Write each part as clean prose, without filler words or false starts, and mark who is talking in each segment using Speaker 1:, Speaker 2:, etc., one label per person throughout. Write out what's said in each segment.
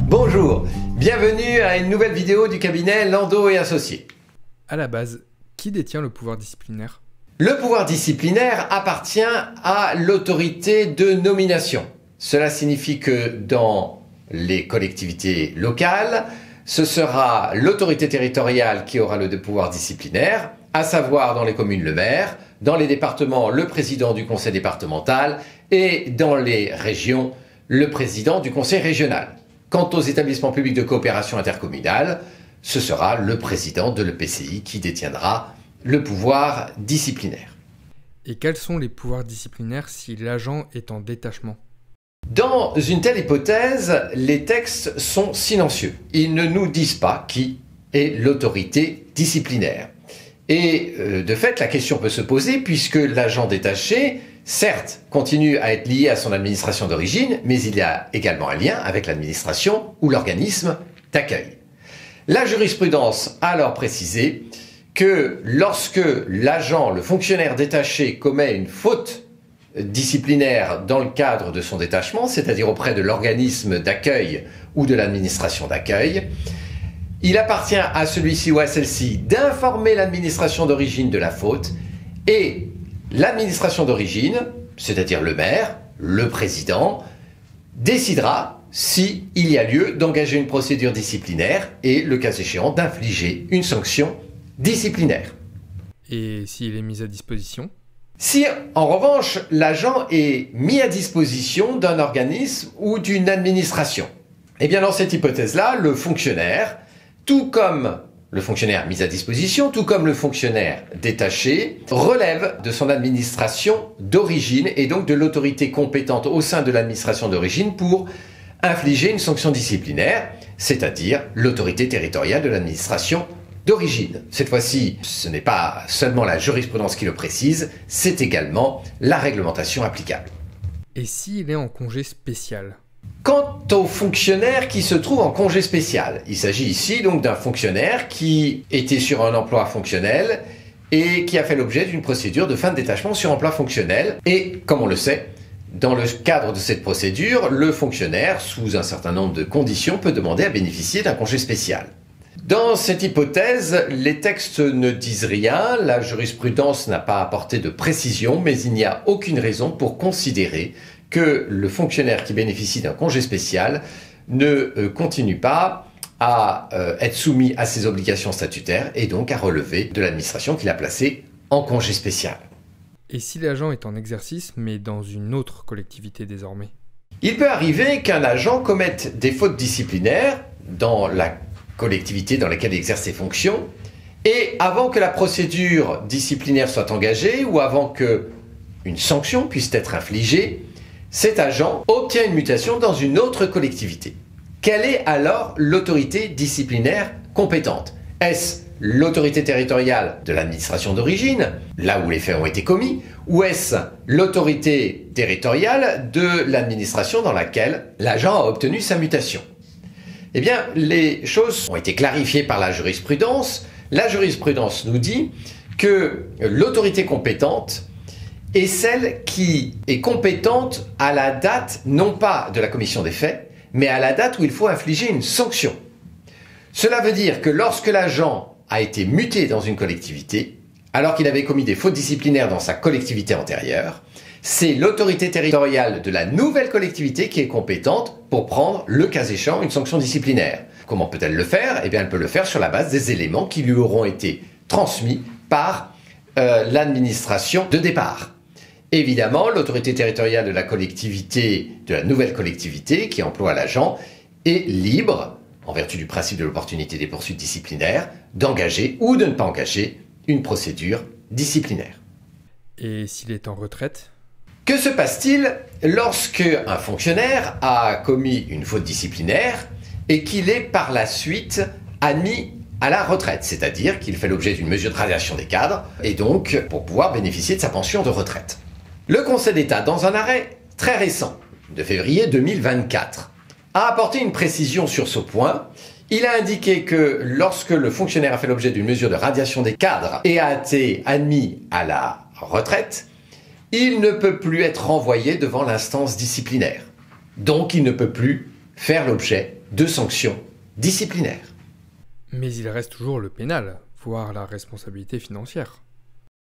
Speaker 1: Bonjour, bienvenue à une nouvelle vidéo du cabinet Landau et Associés.
Speaker 2: À la base, qui détient le pouvoir disciplinaire?
Speaker 1: Le pouvoir disciplinaire appartient à l'autorité de nomination. Cela signifie que dans les collectivités locales, ce sera l'autorité territoriale qui aura le pouvoir disciplinaire, à savoir dans les communes le maire, dans les départements le président du conseil départemental et dans les régions le président du conseil régional. Quant aux établissements publics de coopération intercommunale, ce sera le président de l'EPCI qui détiendra le pouvoir disciplinaire.
Speaker 2: Et quels sont les pouvoirs disciplinaires si l'agent est en détachement?
Speaker 1: Dans une telle hypothèse, les textes sont silencieux. Ils ne nous disent pas qui est l'autorité disciplinaire. Et de fait, la question peut se poser puisque l'agent détaché, certes, continue à être lié à son administration d'origine, mais il y a également un lien avec l'administration ou l'organisme d'accueil. La jurisprudence a alors précisé que lorsque l'agent, le fonctionnaire détaché, commet une faute disciplinaire dans le cadre de son détachement, c'est-à-dire auprès de l'organisme d'accueil ou de l'administration d'accueil, il appartient à celui-ci ou à celle-ci d'informer l'administration d'origine de la faute et l'administration d'origine, c'est-à-dire le maire, le président, décidera s'il y a lieu d'engager une procédure disciplinaire et, le cas échéant, d'infliger une sanction disciplinaire.
Speaker 2: Et s'il est mis à disposition?
Speaker 1: Si, en revanche, l'agent est mis à disposition d'un organisme ou d'une administration, eh bien, dans cette hypothèse-là, le fonctionnaire, tout comme le fonctionnaire mis à disposition, tout comme le fonctionnaire détaché, relève de son administration d'origine et donc de l'autorité compétente au sein de l'administration d'origine pour infliger une sanction disciplinaire, c'est-à-dire l'autorité territoriale de l'administration d'origine. Cette fois-ci, ce n'est pas seulement la jurisprudence qui le précise, c'est également la réglementation applicable.
Speaker 2: Et s'il est en congé spécial?
Speaker 1: Quant au fonctionnaire qui se trouve en congé spécial, il s'agit ici donc d'un fonctionnaire qui était sur un emploi fonctionnel et qui a fait l'objet d'une procédure de fin de détachement sur emploi fonctionnel. Et comme on le sait, dans le cadre de cette procédure, le fonctionnaire, sous un certain nombre de conditions, peut demander à bénéficier d'un congé spécial. Dans cette hypothèse, les textes ne disent rien, la jurisprudence n'a pas apporté de précision, mais il n'y a aucune raison pour considérer que le fonctionnaire qui bénéficie d'un congé spécial ne continue pas à être soumis à ses obligations statutaires et donc à relever de l'administration qui l'a placé en congé spécial.
Speaker 2: Et si l'agent est en exercice, mais dans une autre collectivité désormais?
Speaker 1: Il peut arriver qu'un agent commette des fautes disciplinaires dans la collectivité dans laquelle il exerce ses fonctions, et avant que la procédure disciplinaire soit engagée ou avant qu'une sanction puisse être infligée, cet agent obtient une mutation dans une autre collectivité. Quelle est alors l'autorité disciplinaire compétente? Est-ce l'autorité territoriale de l'administration d'origine, là où les faits ont été commis, ou est-ce l'autorité territoriale de l'administration dans laquelle l'agent a obtenu sa mutation? Eh bien, les choses ont été clarifiées par la jurisprudence. La jurisprudence nous dit que l'autorité compétente est celle qui est compétente à la date, non pas de la commission des faits, mais à la date où il faut infliger une sanction. Cela veut dire que lorsque l'agent a été muté dans une collectivité, alors qu'il avait commis des fautes disciplinaires dans sa collectivité antérieure, c'est l'autorité territoriale de la nouvelle collectivité qui est compétente pour prendre, le cas échéant, une sanction disciplinaire. Comment peut-elle le faire? Eh bien, elle peut le faire sur la base des éléments qui lui auront été transmis par l'administration de départ. Évidemment, l'autorité territoriale de la collectivité, de la nouvelle collectivité qui emploie l'agent, est libre, en vertu du principe de l'opportunité des poursuites disciplinaires, d'engager ou de ne pas engager une procédure disciplinaire.
Speaker 2: Et s'il est en retraite?
Speaker 1: Que se passe-t-il lorsque un fonctionnaire a commis une faute disciplinaire et qu'il est par la suite admis à la retraite, c'est-à-dire qu'il fait l'objet d'une mesure de radiation des cadres et donc pour pouvoir bénéficier de sa pension de retraite? Le Conseil d'État, dans un arrêt très récent, de février 2024, a apporté une précision sur ce point. Il a indiqué que lorsque le fonctionnaire a fait l'objet d'une mesure de radiation des cadres et a été admis à la retraite, il ne peut plus être renvoyé devant l'instance disciplinaire. Donc il ne peut plus faire l'objet de sanctions disciplinaires.
Speaker 2: Mais il reste toujours le pénal, voire la responsabilité financière.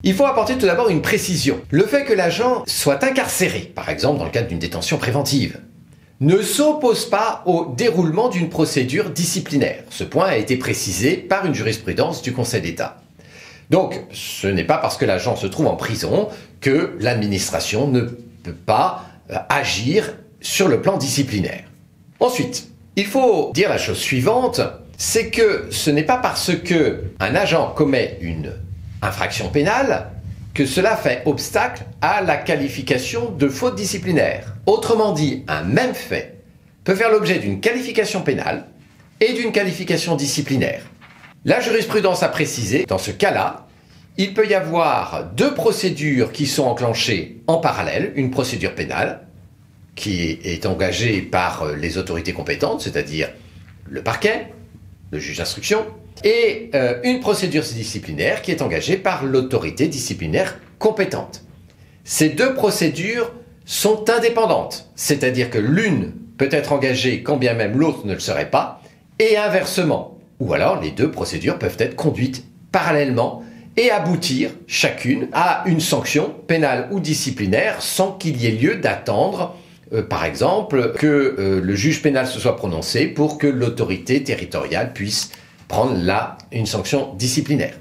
Speaker 1: Il faut apporter tout d'abord une précision. Le fait que l'agent soit incarcéré, par exemple dans le cadre d'une détention préventive, ne s'oppose pas au déroulement d'une procédure disciplinaire. Ce point a été précisé par une jurisprudence du Conseil d'État. Donc, ce n'est pas parce que l'agent se trouve en prison que l'administration ne peut pas agir sur le plan disciplinaire. Ensuite, il faut dire la chose suivante, c'est que ce n'est pas parce qu'un agent commet une infraction pénale que cela fait obstacle à la qualification de faute disciplinaire. Autrement dit, un même fait peut faire l'objet d'une qualification pénale et d'une qualification disciplinaire. La jurisprudence a précisé, dans ce cas-là, il peut y avoir deux procédures qui sont enclenchées en parallèle, une procédure pénale qui est engagée par les autorités compétentes, c'est-à-dire le parquet, le juge d'instruction, et une procédure disciplinaire qui est engagée par l'autorité disciplinaire compétente. Ces deux procédures sont indépendantes, c'est-à-dire que l'une peut être engagée quand bien même l'autre ne le serait pas, et inversement. Ou alors les deux procédures peuvent être conduites parallèlement et aboutir chacune à une sanction pénale ou disciplinaire sans qu'il y ait lieu d'attendre, par exemple, que le juge pénal se soit prononcé pour que l'autorité territoriale puisse prendre là une sanction disciplinaire.